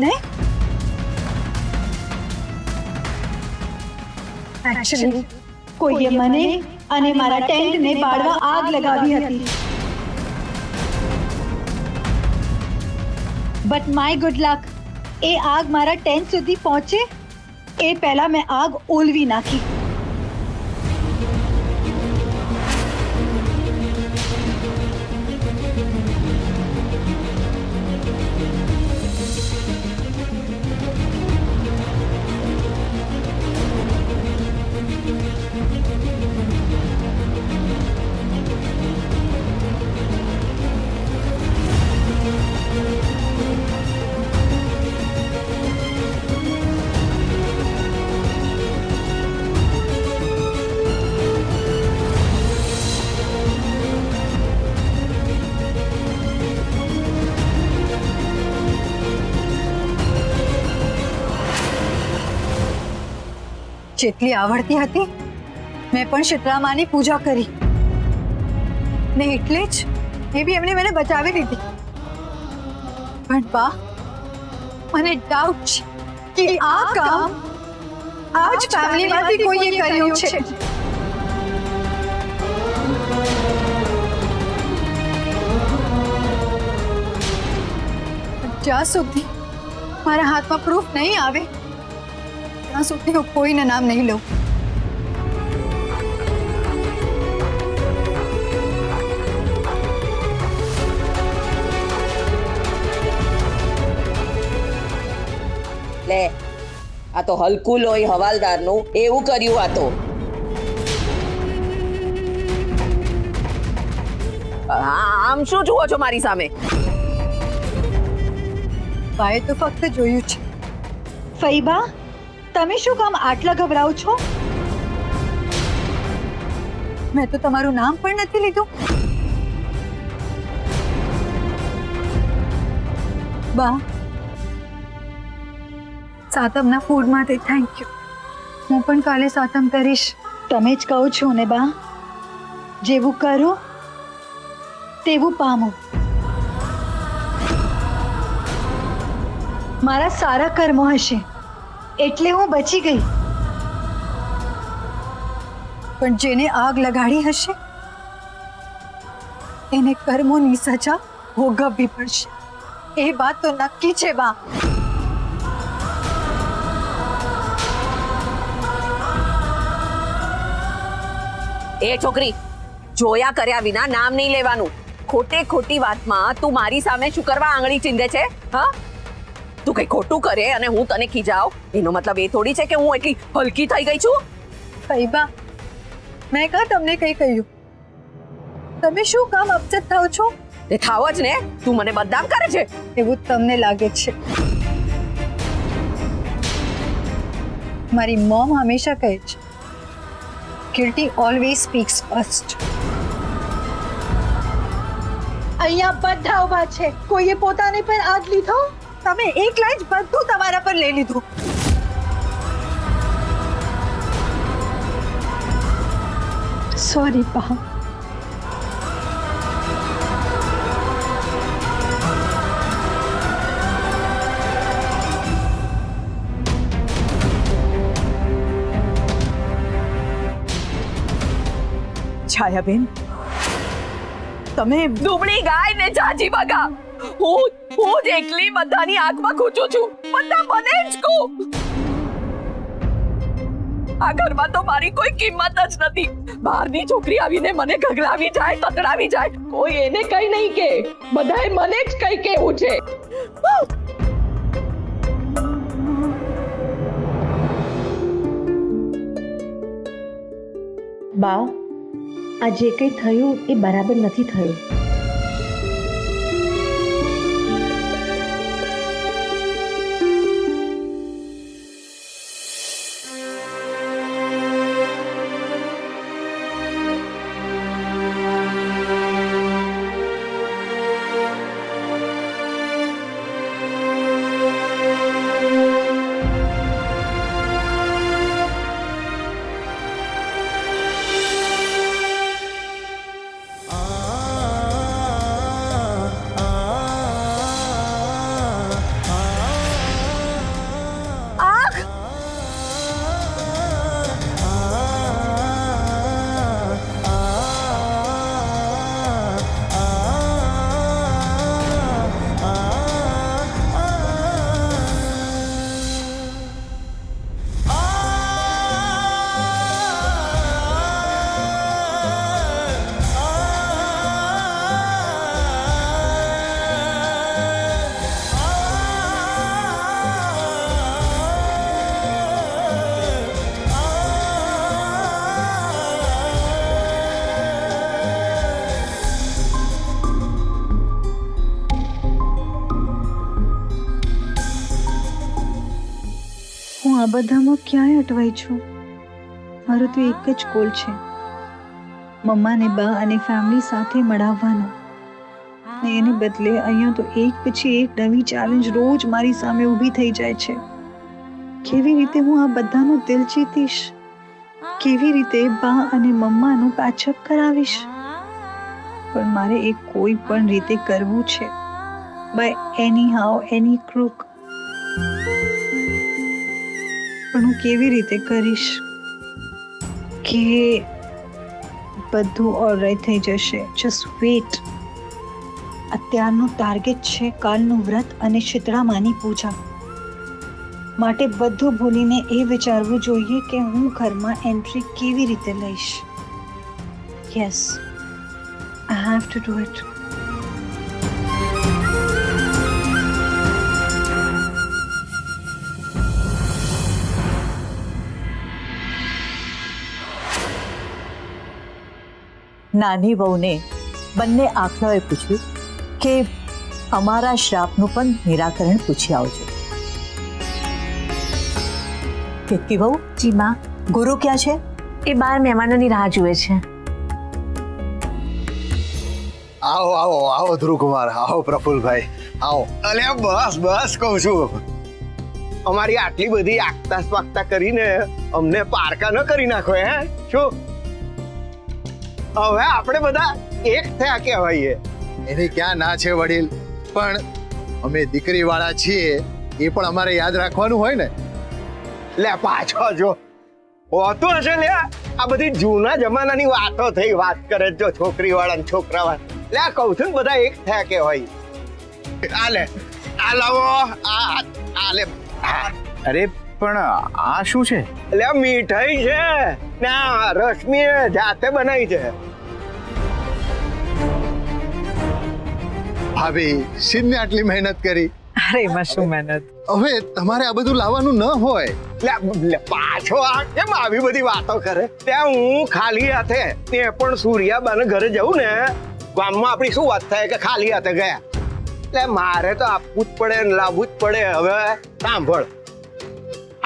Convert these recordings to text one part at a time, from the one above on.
ને? एक्चुअली कोઈએ મને અને મારા ટેન્ટને બાળવા આગ લગાવી હતી. બટ માય ગુડ લક, એ આગ મારા ટેન્ટ સુધી પહોંચે એ પહેલા મેં આગ ઓલવી નાખી. જેટલી આવડતી હતી મેં પણ શીતળામાની પૂજા કરી ને એટલે જ એ બી એમણે મને બચાવી દીધી. પણ બા, મને ડાઉટ છે કે આ કામ આ જ ફેમિલીમાંથી કોઈએ કર્યું છે. જ્યાં સુધી મારા હાથમાં પ્રૂફ નહીં આવે ત્યાં સુધી હું કોઈના નામ નહીં લઉં. લે, આ તો હલકું લોહી હવાલદારનું એવું કર્યું. આ તો આમ શું જુઓ છો મારી સામે? બાએ તો ફક્ત જોયું છે. ફઈબા, તમે શું કામ આટલા ગભરાઓ છો? મેં તો તમારું નામ પણ નથી લીધું. બા, સાતમના ફૂડ માટે થેન્ક યુ. હું પણ કાલે સાતમ કરીશ. તમે જ કહો છો ને બા, જેવું કરો તેવું પામો. મારા સારા કર્મો હશે એટલે હું બચી ગઈ. પણ જેને આગ લગાડી હશે એને કર્મોની સજા ભોગવવી પડશે. એ વાત તો નક્કી છે બા. એ છોકરી, જોયા કર્યા વિના નામ નહીં લેવાનું. ખોટે ખોટી વાતમાં તું મારી સામે શું કરવા આંગળી ચીંધે છે? હા, તું કઈ ખોટું કરે અને હું તને ખીજાવ એનો મતલબ એ થોડી છે કે હું એટલી હલકી થઈ ગઈ છું. ફઈબા, મેં કાં તમને કઈ કહ્યું? તમે શું કામ અપસેટ થાઓ છો? એ થાવ જ ને, તું મને બદનામ કરે છે એવું તમને લાગે છે. મારી મોમ હંમેશા કહે છે, guilty always speaks first. અહીંયા બધા ઊભા છે, કોઈએ પોતાને પર આગ લીધો? તમે એકલા જ બધું તમારા પર લઈ લીધું. સોરી બા. છાયાબેન, તમે દુબળી ગાય ને જાજી બગા. હું જ એકલી બધાની આંખમાં ખૂંચું છું. બધા મને જ કહો. આ ઘરમાં તો મારી કોઈ કિંમત જ નથી. બહારની છોકરી આવીને મને ગગડાવી જાય, તકડાવી જાય, કોઈ એને કઈ નહીં કે. બધાએ મને જ કઈ કેવું છે. બા, આ જે કંઈ થયું એ બરાબર નથી થયું. હું આ બધામાં ક્યાંય અટવાઈ છું. મારો તો એક જ ગોલ છે, મમ્માને બા અને ફેમિલી સાથે મળાવવાનો. ને એને બદલે અહીંયા તો એક પછી એક નવી ચેલેન્જ રોજ મારી સામે ઊભી થઈ જાય છે. કેવી રીતે હું આ બધાનું દિલ જીતીશ? કેવી રીતે બા અને મમ્માનું પેચઅપ કરાવીશ? પણ મારે એ કોઈ પણ રીતે કરવું છે, by any how any crook. પણ હું કેવી રીતે કરીશ કે બધું ઓલરાઈટ થઈ જશે? Just wet. અત્યારનું ટાર્ગેટ છે કાલનું વ્રત અને શીતળામાની પૂજા. માટે બધું ભૂલીને એ વિચારવું જોઈએ કે હું ઘરમાં એન્ટ્રી કેવી રીતે લઈશ. Yes, I have to do it. નાની વહુને બંને આખલાઓએ પૂછ્યું કે અમારા શ્રાપનું પણ નિરાકરણ પૂછી આવજો. કેતકી વહુ, જી માં, ગુરુ ક્યાં છે? એ 12 મહેમાનોની રાહ જુએ છે. આવો આવો આવો ધ્રુવકુમાર, આવો પ્રફુલભાઈ, આવો. અલ્યા બસ બસ કહું છું, અમારી આટલી બધી આગતા સ્વાગતા કરીને અમને પારકા ન કરી નાખો હે? શું હવે આપણે બધા એક થયા કહેવાય? એની ક્યાં ના છે વડીલ, પણ અમે દીકરી વાળા છીએ એ પણ અમારે યાદ રાખવાનું હોય ને. લે પાછો જો હોતું હશે લે, આ બધી જૂના જમાનાની વાતો થઈ, વાત કરે જો છોકરી વાળા ને છોકરા વાળા. લે કહું છું ને બધા એક થયા કહેવાય. આ લે, આ લાવો, આ લે. અરે પણ આ શું છે? લે મીઠાઈ છે ના, રશ્મિએ જાતે બનાવી છે. ભાભી સિદ્ધને આટલી મહેનત કરી. અરે એમાં શું મહેનત. હવે તમારે આ બધું લાવવાનું ન હોય. લે પાછો આ કેમ આવી બધી વાતો કરે? ત્યાં હું ખાલી હાથે, તે પણ સૂર્યાબાને ઘરે જવું ને, ગામમાં આપણી શું વાત થાય કે ખાલી હાથે ગયા. એટલે મારે તો આપવું જ પડે ને લાવવું જ પડે. હવે સાંભળ,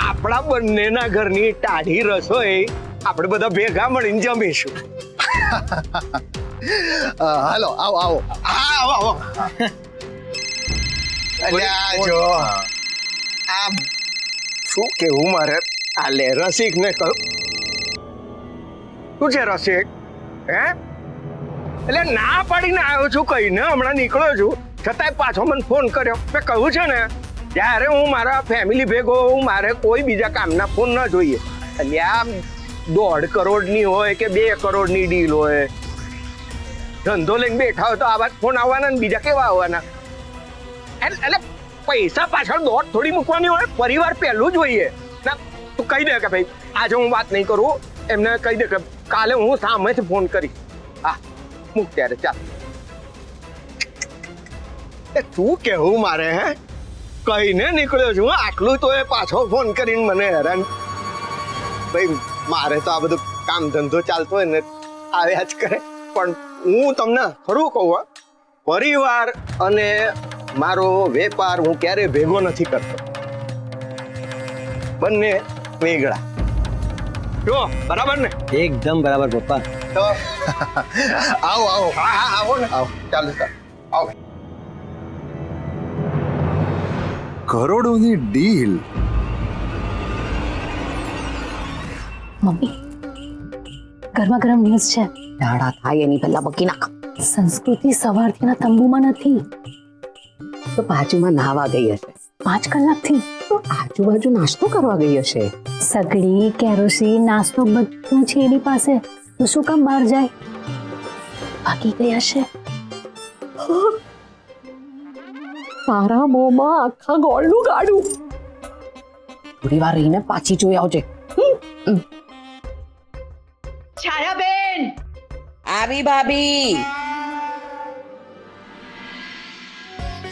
આપણા બંનેના ઘરની ટાઢી રસોઈ આપણે બધા ભેગા મળીને જમીશું. હાલો આવો આવો. હા આવો આવો. અલ્યા જો આ શું કેવું મારે, આ લે રસિક ને કહું. શું છે રસિક? હે એટલે ના પાડીને આવ્યો છું, કહીને હમણાં નીકળ્યો છું, છતાંય પાછો મને ફોન કર્યો. મેં કહ્યું છે ને, જ્યારે હું મારા ફેમિલી ભેગો હોઉં, મારે કોઈ બીજા કામના ફોન ન જોઈએ. એટલે આ 1.5 કરોડની હોય કે 2 કરોડની ડીલ હોય, ધંધો લઈને બેઠા હોય તો આવા જ ફોન આવવાના ને બીજા કેવા આવવાના? એટલે પૈસા પાછળ દોડ થોડી મૂકવાની હોય, પરિવાર પહેલું જ જોઈએ. ના તું કહી દે કે ભાઈ આજે હું વાત નહીં કરું, એમને કહી દે કે કાલે હું સામેથી ફોન કરીશ. હા મૂક ત્યારે, ચાલ. તું કેવું મારે હે? કહીને નીકળ્યો છું, આટલું તો એ પાછો ફોન કરીને મને હેરાન. ભાઈ મારે તો આ બધું કામ ધંધો ચાલતો હોય ને આવ્યા જ કરે. પણ હું તમને ખરું કહું, પરિવાર અને મારો વેપાર હું ક્યારે ભેગો નથી કરતો, બંને વેગળા. જો બરાબર ને? એકદમ બરાબર પપ્પા. તો આવો આવો. હા હા આવો ને, આવો. ચાલો ચાલો આવો. કરોડોની ડીલ. મમ્મી, ગરમા ગરમ ન્યૂઝ છે. ડાળા થાય એની પહેલા બકી નાખ. સંસ્કૃતિ સવારથીના તંબુમાં નથી, તો બાજુમાં નાહવા ગઈ હશે. 5 કલાકથી. તો આજુબાજુ નાસ્તો કરવા ગઈ હશે. સગડી, કેરોસીન, નાસ્તો બધું છે એની પાસે, તો શું કામ બહાર જાય? ભાગી ગઈ હશે. તારા મોંમાં આખા ગોળનું ગાડું. થોડી વાર રહીને પાછી જોઈ આવજે. છાયાબેન આવી ભાભી.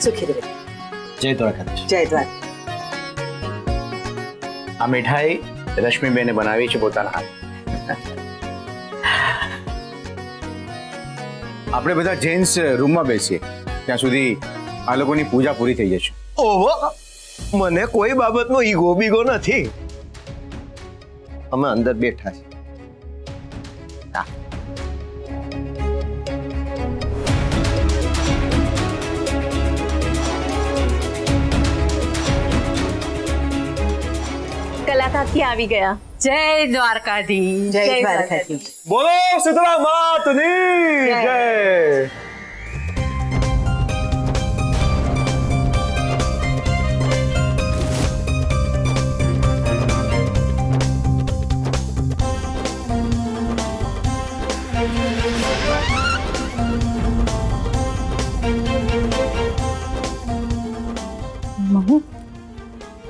સુખી રહે. જય દ્વારકાધીશ. જય દ્વાર. આ મીઠાઈ રશ્મિબેને બનાવી છે પોતાના હાથ. આપણે બધા જેન્ટ્સ રૂમમાં બેસીએ ત્યાં સુધી આ લોકોની પૂજા પૂરી થઈ જશે. ઓહો, મને કોઈ બાબતનો ઈગો બીગો નથી. અમે અંદર બેઠા છીએ. કલાકાથી આવી ગયા. જય દ્વારકાધીશ. જય દ્વારકાધીશ. બોલો શીતળા માતની જય. મમ્મી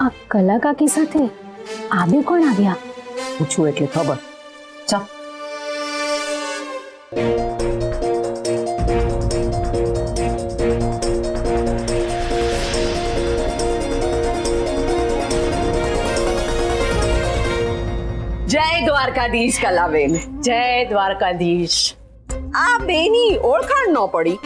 આ કલા કાકી સાથે આ બે કોણ આવ્યા? પૂછું એટલે ખબર. ચાલ. જય દ્વારકાધીશ કલાબેન. જય દ્વારકાધીશ. આ બેની ઓળખાણ ન પડી.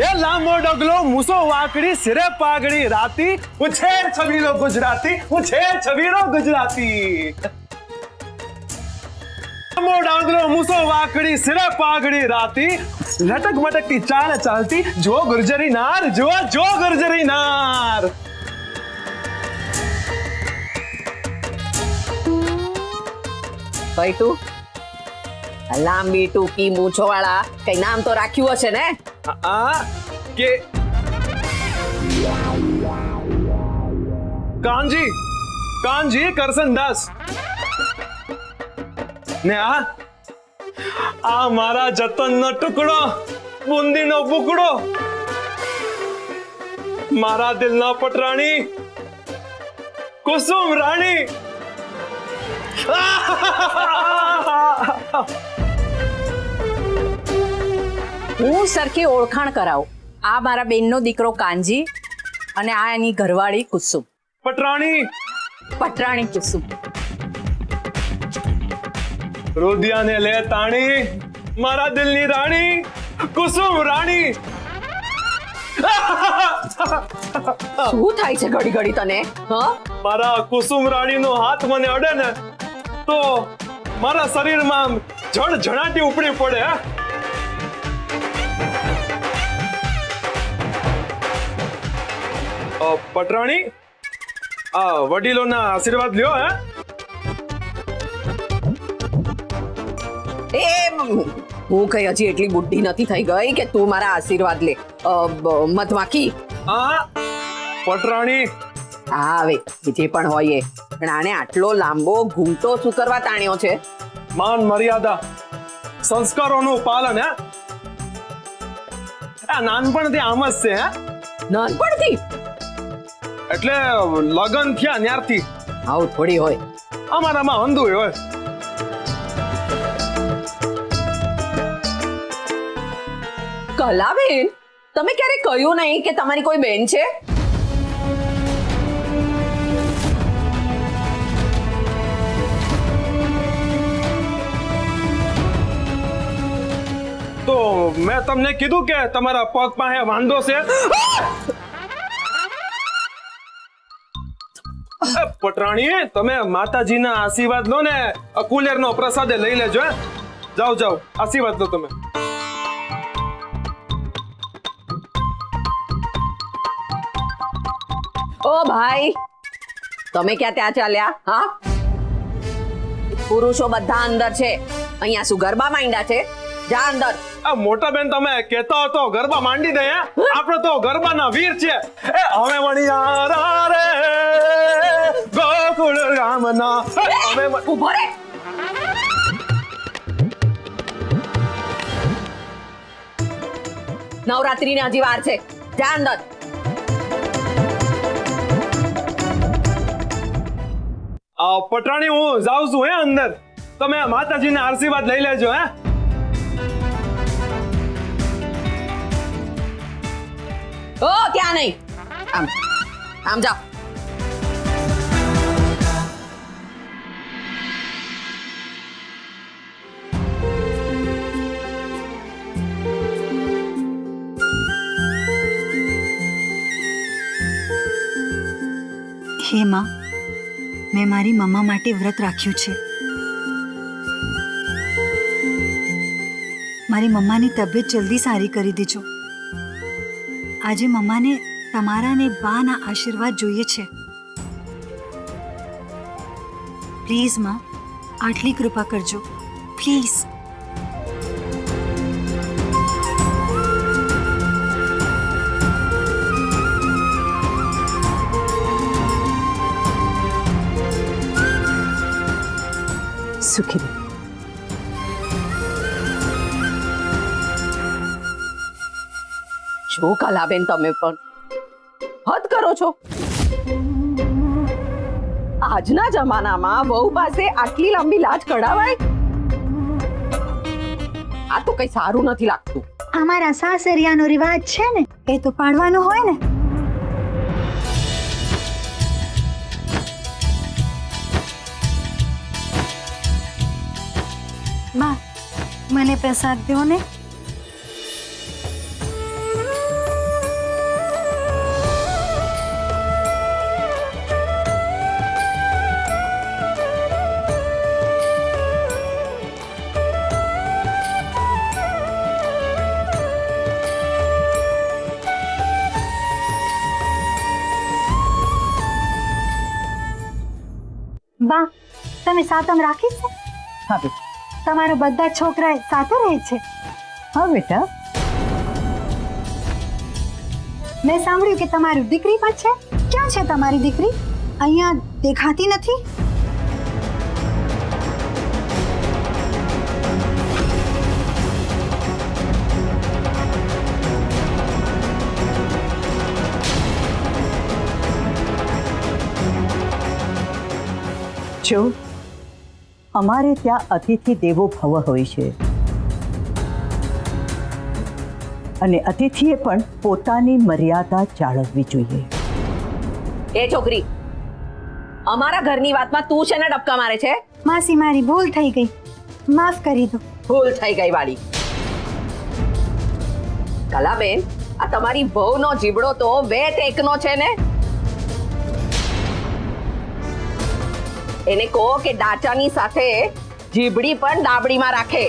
એ લાંબો ડગલો મૂસો વાકડી સિરે પાઘડી રાતી હું છે છબીલો ગુજરાતી હું છે છબીલો ગુજરાતી. લાંબો ડગલો મૂસો વાકડી સિરે પાઘડી રાતી લટક મટકતી ચાલ ચાલતી જો ગુર્જરી નાર જો ગુર્જરી નાર. ભાઈ તું લાંબી ટૂંકી મૂછો વાળા કઈ નામ તો રાખ્યું હશે ને? આ કે કાનજી કરસનદાસ ને આ મારા જતનનો ટુકડો બુંદીનો બુકડો મારા દિલના પટરાણી કુસુમ રાણી. હું સરખી ઓળખાણ કરાવું. આ મારા બેનનો દીકરો કાનજી અને આ એની ઘરવાળી કુસુમ. પટરાણી કુસુમ. રોદિયાને લે તાણી મારા દિલની રાણી કુસુમ રાણી. શું થાય છે ઘડી ઘડી તને? મારા કુસુમ રાણીનો હાથ મને અડે ને તો મારા શરીરમાં જળઝળાટી ઉપડી પડે. પટરાણી આ વડીલોના આશીર્વાદ લ્યો. હું કઈ હજી એટલી બુદ્ધિ નથી થઈ ગઈ કે તું મારા આશીર્વાદ લે. મધમાખી પટરાણી હા હવે જે પણ હોય એ પણ આને આટલો લાંબો ઘૂંટો શું કરવા તાણ્યો છે? માન મર્યાદા સંસ્કારોનું પાલન. નાનપણથી આમ જ છે. નાનપણથી એટલે લગન થયા ત્યારથી આવું થોડી હોય. અમારામાં અંધું હોય. કલાબેન તમે ક્યારે કહ્યું નહીં કે તમારી કોઈ બેન છે? તો મેં તમને કીધું કે તમારા પગ પાસે વાંધો છે. પટરાણી તમે માતાજીના આશીર્વાદ લો ને કુલેરનો પ્રસાદ લઈ લેજો. જાઓ આશીર્વાદ લો તમે. ઓ ભાઈ તમે ક્યાં ત્યાં ચાલ્યા? હા પુરુષો બધા અંદર છે. અહીંયા શું ગરબા માંડ્યા છે? જા અંદર. મોટા બેન તમે કેતા હતો ગરબા માંડી દે. આપણે તો ગરબાના વીર છે. એ હવે મણિયારા રે ગોકુળ રામના. ઉભો રે. નવરાત્રીની હજી વાર છે. જા અંદર. પટરાણી હું જાઉં છું અંદર. તમે માતાજીના આશીર્વાદ લઈ લેજો. ઓ ત્યાં નહીં. આમ જાઓ. હે માં મેં મારી મમ્મા માટે વ્રત રાખ્યું છે. મારી મમ્માની તબિયત જલ્દી સારી કરી દેજો. આજે મમ્માને તમારા ને બાના આશીર્વાદ જોઈએ છે. પ્લીઝ માં, આટલી કૃપા કરજો પ્લીઝ. સુખી રહે. જો કલાબેન, તમે પણ હદ કરો છો. આજના જમાનામાં વહુ પાસે આટલી લાંબી લાજ કઢાવાય? આ તો કઈ સારું નથી લાગતું. અમારા સાસરિયાનો રિવાજ છે ને, એ તો પાડવાનો હોય ને. બા, મને પ્રસાદ દો ને. બા, તમે સાતમ રાખી છે? હા બેટા. તમારા બધા છોકરા સાથે રહે છે? હા બેટા. મેં સાંભળ્યું કે તમારી દીકરી પણ છે. ક્યાં છે તમારી દીકરી? અહીંયા દેખાતી નથી. જો અમારે ત્યાં અતિથિ દેવો ભવ હોય છે, અને અતિથિએ પણ પોતાની મર્યાદા જાળવવી જોઈએ. એ છોકરી, અમારા ઘરની વાતમાં તું છે ને ડબકા મારે છે? માસી, મારી ભૂલ થઈ ગઈ, માફ કરી દો. ભૂલ થઈ ગઈ વાળી. કલાબેન, આ તમારી વહુનો જીબડો તો વેટ એકનો છે ને. એને કહો કે ડાચાની સાથે જીબડી પણ ડાબડીમાં રાખે.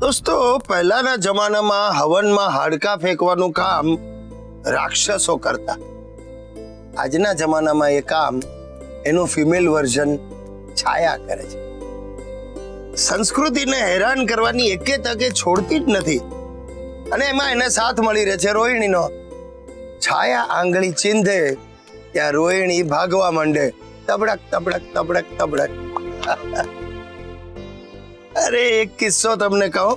દોસ્તો, પહેલાના જમાનામાં હવનમાં હાડકા ફેંકવાનું કામ રાક્ષસો કરતા. આજના જમાનામાં એ કામ એનું ફિમેલ વર્ઝન છાયા કરે છે. સંસ્કૃતિને હેરાન કરવાની એકે તકે છોડતી જ નથી, અને એમાં એને સાથ મળી રહે છે રોહિણીનો. છાયા આંગળી ચીંધે ત્યાં રોહિણી ભાગવા માંડે, તબડક તબડક તબડક તબડક. અરે એક કિસ્સો તમને કહું.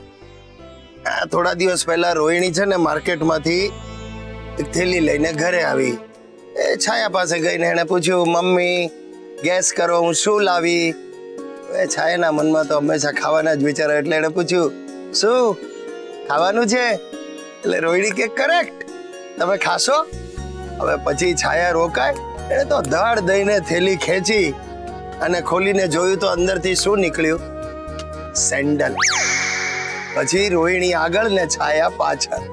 થોડા દિવસ પહેલા રોહિણી છે ને માર્કેટમાંથી એક થેલી લઈને ઘરે આવી. એ છાયા પાસે ગઈને એને પૂછ્યું, મમ્મી ગેસ કરો હું શું લાવી? એ છાયાના મનમાં તો હંમેશા ખાવાના જ વિચારો, એટલે એને પૂછ્યું, શું ખાવાનું છે? એટલે રોહિણી કે કરેક્ટ, તમે ખાશો? હવે પછી છાયા રોકાય, એને તો ધડ દઈને થેલી ખેંચી અને ખોલીને જોયું તો અંદરથી શું નીકળ્યું? સેન્ડલ. પછી રોહિણી આગળ ને છાયા પાછળ.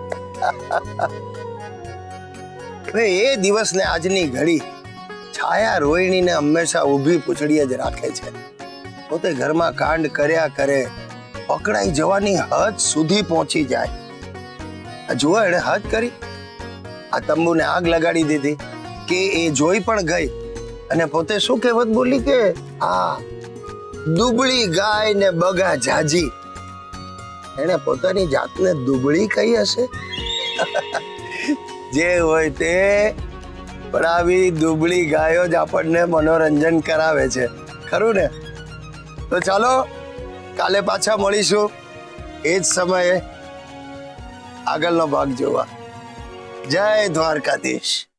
હવે એ દિવસ ને આજની ઘડી છાયા રોહિણીને હંમેશા ઊભી પૂંછડીએ જ રાખે છે. પોતે ઘરમાં કાંડ કર્યા કરે, પકડાઈ જવાની હદ સુધી પહોંચી જાય. જુઓ એને હદ કરી, આ તંબુને આગ લગાડી દીધી કે એ જોઈ પણ ગઈ, અને પોતે શું કહેવત બોલી કે આ દુબળી ગાય ને બગા જાજી. એને પોતાની જાતને દુબળી કહી હશે. જે હોય તે, પણ આવી દુબળી ગાયો જ આપણને મનોરંજન કરાવે છે, ખરું ને? તો ચાલો કાલે પાછા મળીશું એ જ સમયે આગળનો ભાગ જોવા. જય દ્વારકાધીશ.